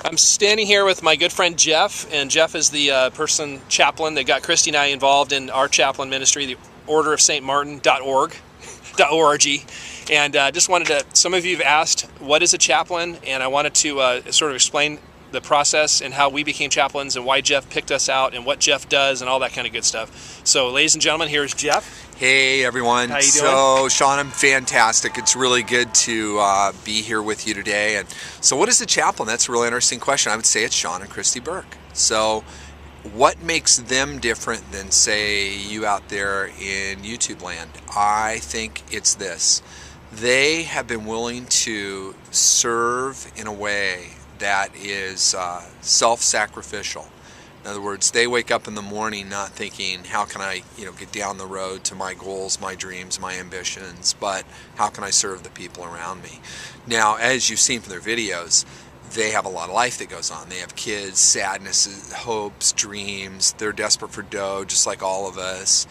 I'm standing here with my good friend Jeff, and Jeff is the chaplain that got Christy and I involved in our chaplain ministry, the Order of St. Martin.org. And just wanted to, some of you have asked, what is a chaplain? And I wanted to sort of explain the process and how we became chaplains and why Jeff picked us out and what Jeff does and all that kind of good stuff. So ladies and gentlemen, here's Jeff. Hey everyone. How you doing? So Shawn, I'm fantastic. It's really good to be here with you today. And so what is a chaplain? That's a really interesting question. I would say it's Shawn and Christy Burke. So what makes them different than, say, you out there in YouTube land? I think it's this. They have been willing to serve in a way that is self-sacrificial. In other words, they wake up in the morning not thinking, how can I, get down the road to my goals, my dreams, my ambitions, but how can I serve the people around me? Now, as you've seen from their videos, they have a lot of life that goes on. They have kids, sadnesses, hopes, dreams. They're desperate for dough, just like all of us,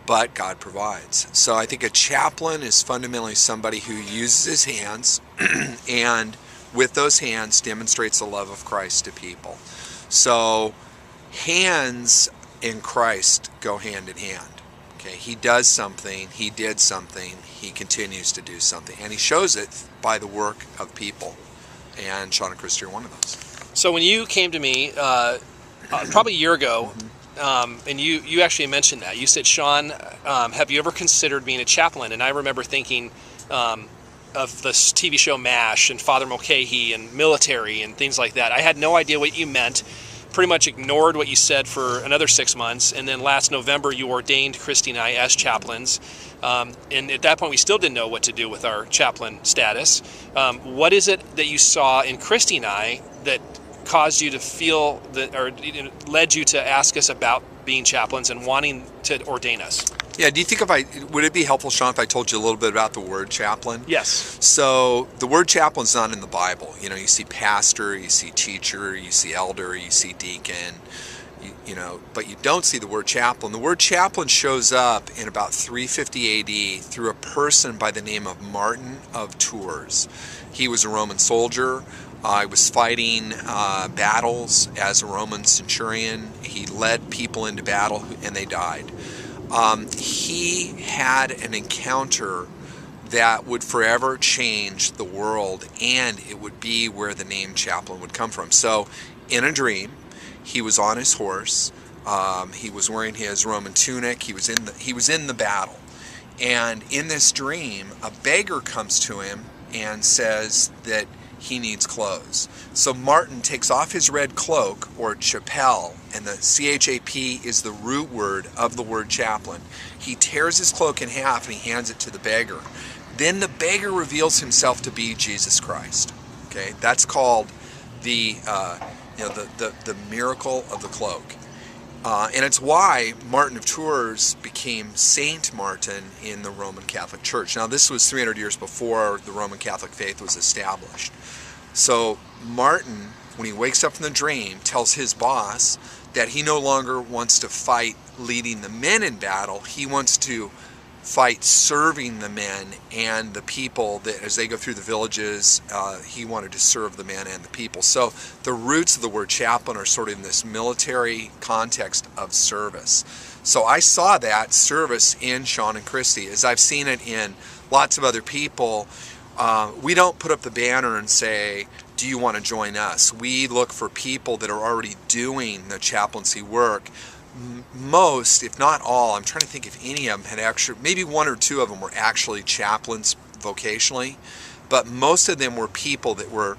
but God provides. So I think a chaplain is fundamentally somebody who uses his hands and with those hands demonstrates the love of Christ to people. So hands in Christ go hand in hand. Okay, he does something, he did something, he continues to do something, and he shows it by the work of people. And Shawn and Christy are one of those. So when you came to me probably a year ago, and you actually mentioned that, you said, Shawn, have you ever considered being a chaplain? And I remember thinking of this TV show MASH and Father Mulcahy and military and things like that. I had no idea what you meant. Pretty much ignored what you said for another 6 months, and then last November you ordained Christy and I as chaplains, and at that point we still didn't know what to do with our chaplain status. What is it that you saw in Christy and I that caused you to feel that, or led you to ask us about being chaplains and wanting to ordain us? Yeah, do you think would it be helpful, Shawn, if I told you a little bit about the word chaplain? Yes. So the word chaplain's not in the Bible. You see pastor, you see teacher, you see elder, you see deacon, but you don't see the word chaplain. The word chaplain shows up in about 350 AD through a person by the name of Martin of Tours. He was a Roman soldier. He was fighting battles as a Roman centurion. He led people into battle and they died. He had an encounter that would forever change the world, and it would be where the name chaplain would come from. So in a dream, he was on his horse, he was wearing his Roman tunic, he was in the battle, and in this dream a beggar comes to him and says that he needs clothes. So Martin takes off his red cloak, or chapel, and the C-H-A-P is the root word of the word chaplain. He tears his cloak in half and he hands it to the beggar. Then the beggar reveals himself to be Jesus Christ. Okay, that's called the miracle of the cloak. And it's why Martin of Tours became Saint Martin in the Roman Catholic Church. Now this was 300 years before the Roman Catholic faith was established. So Martin, when he wakes up from the dream, tells his boss that he no longer wants to fight leading the men in battle. He wants to fight serving the men and the people, that as they go through the villages, he wanted to serve the men and the people. So the roots of the word chaplain are sort of in this military context of service. So I saw that service in Shawn and Christy, as I've seen it in lots of other people. We don't put up the banner and say, do you want to join us? We look for people that are already doing the chaplaincy work. Most, if not all, I'm trying to think if any of them had actually, maybe one or two of them were actually chaplains vocationally, but most of them were people that were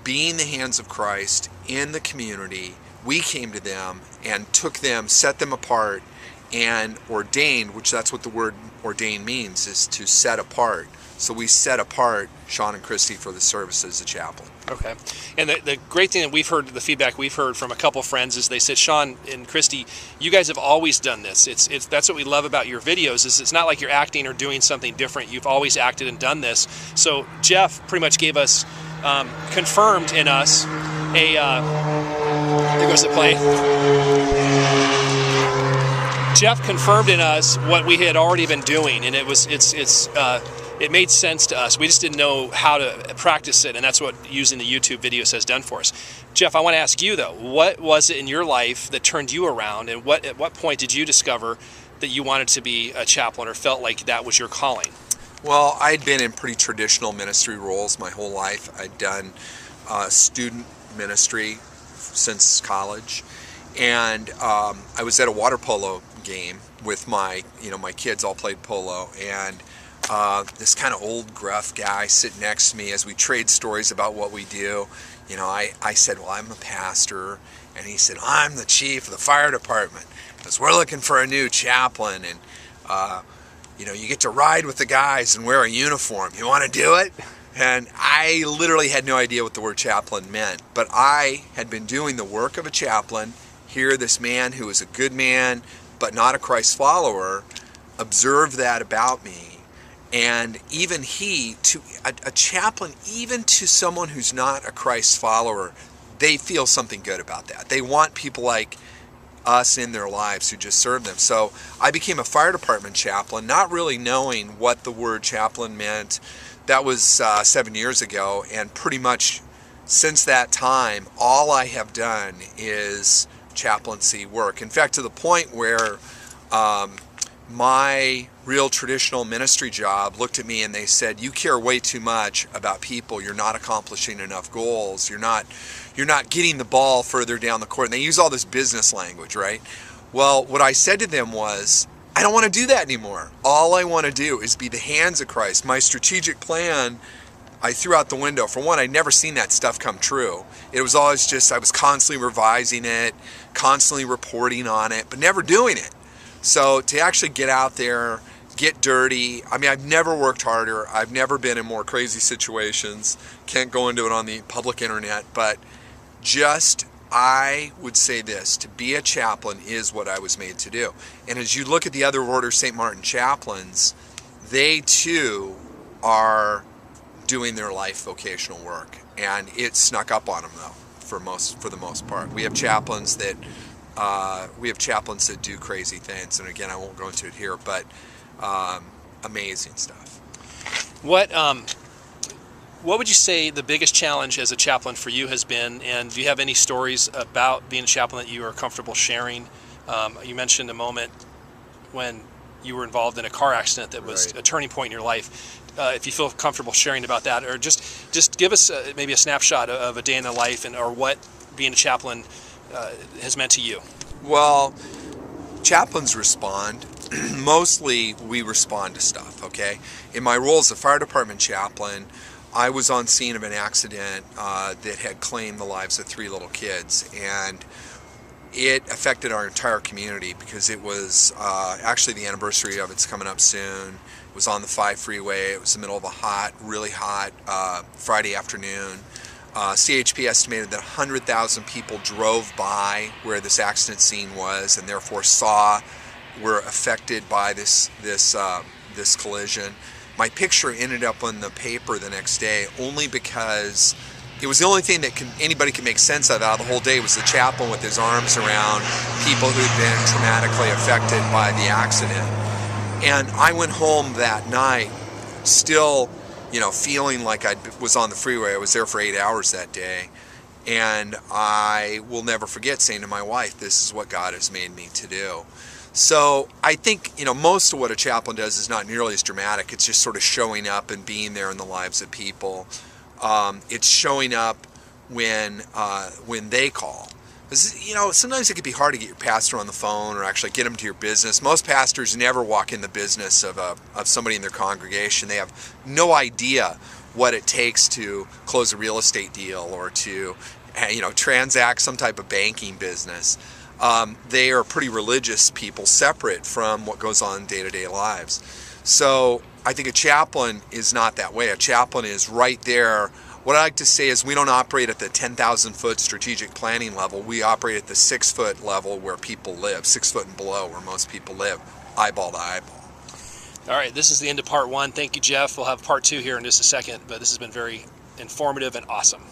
being the hands of Christ in the community. We came to them and took them, set them apart, and ordained, which that's what the word ordained means, is to set apart. So we set apart Shawn and Christy for the service as a chaplain. Okay. And the great thing that we've heard, the feedback we've heard from a couple friends, is they said, Shawn and Christy, you guys have always done this. It's that's what we love about your videos, is it's not like you're acting or doing something different. You've always acted and done this. So Jeff pretty much gave us, confirmed in us there goes the play. Jeff confirmed in us what we had already been doing, and it's it made sense to us. We just didn't know how to practice it, and that's what using the YouTube videos has done for us. Jeff, I want to ask you though, what was it in your life that turned you around, and at what point did you discover that you wanted to be a chaplain or felt like that was your calling? Well, I'd been in pretty traditional ministry roles my whole life. I'd done student ministry since college, and I was at a water polo game with my kids all played polo, and this kind of old gruff guy sitting next to me as we trade stories about what we do. I said, well, I'm a pastor, and he said, I'm the chief of the fire department, because we're looking for a new chaplain, and you get to ride with the guys and wear a uniform. You want to do it? And I literally had no idea what the word chaplain meant, but I had been doing the work of a chaplain. Here, this man who was a good man, but not a Christ follower, observed that about me. And even a chaplain, even to someone who's not a Christ follower, they feel something good about that. They want people like us in their lives who just serve them. So I became a fire department chaplain, not really knowing what the word chaplain meant. That was 7 years ago, and pretty much since that time, all I have done is chaplaincy work. In fact, to the point where my real traditional ministry job looked at me and they said, you care way too much about people. You're not accomplishing enough goals. You're not getting the ball further down the court. And they use all this business language, right? Well, what I said to them was, I don't want to do that anymore. All I want to do is be the hands of Christ. My strategic plan, I threw out the window. For one, I'd never seen that stuff come true. It was always just, I was constantly revising it, constantly reporting on it, but never doing it. So to actually get out there, get dirty, I mean, I've never worked harder. I've never been in more crazy situations. Can't go into it on the public internet, but I would say this, to be a chaplain is what I was made to do. And as you look at the other Order of St. Martin chaplains, they too are doing their life vocational work. And it snuck up on them though, for the most part. We have chaplains that do crazy things. And again, I won't go into it here, but amazing stuff. What would you say the biggest challenge as a chaplain for you has been, and do you have any stories about being a chaplain that you are comfortable sharing? You mentioned a moment when you were involved in a car accident that was a turning point in your life. If you feel comfortable sharing about that, or just give us maybe a snapshot of a day in the life or what being a chaplain has meant to you. Well, chaplains respond. Mostly we respond to stuff, okay? In my role as a fire department chaplain, I was on scene of an accident that had claimed the lives of 3 little kids, and it affected our entire community because it was actually the anniversary of it's coming up soon. It was on the 5 freeway. It was the middle of a really hot Friday afternoon. CHP estimated that 100,000 people drove by where this accident scene was, and therefore were affected by this collision. My picture ended up on the paper the next day only because it was the only thing that anybody could make sense of out of the whole day was the chaplain with his arms around people who'd been traumatically affected by the accident. And I went home that night still, feeling like I was on the freeway. I was there for 8 hours that day. And I will never forget saying to my wife, this is what God has made me to do. So I think, most of what a chaplain does is not nearly as dramatic. It's just sort of showing up and being there in the lives of people. It's showing up when they call. Because, sometimes it can be hard to get your pastor on the phone or actually get them to your business. Most pastors never walk in the business of somebody in their congregation. They have no idea what it takes to close a real estate deal or to, transact some type of banking business. They are pretty religious people, separate from what goes on in day-to-day lives. So I think a chaplain is not that way. A chaplain is right there. What I like to say is we don't operate at the 10,000-foot strategic planning level. We operate at the 6-foot level where people live, 6 foot and below where most people live, eyeball to eyeball. All right, this is the end of part 1. Thank you, Jeff. We'll have part 2 here in just a second, but this has been very informative and awesome.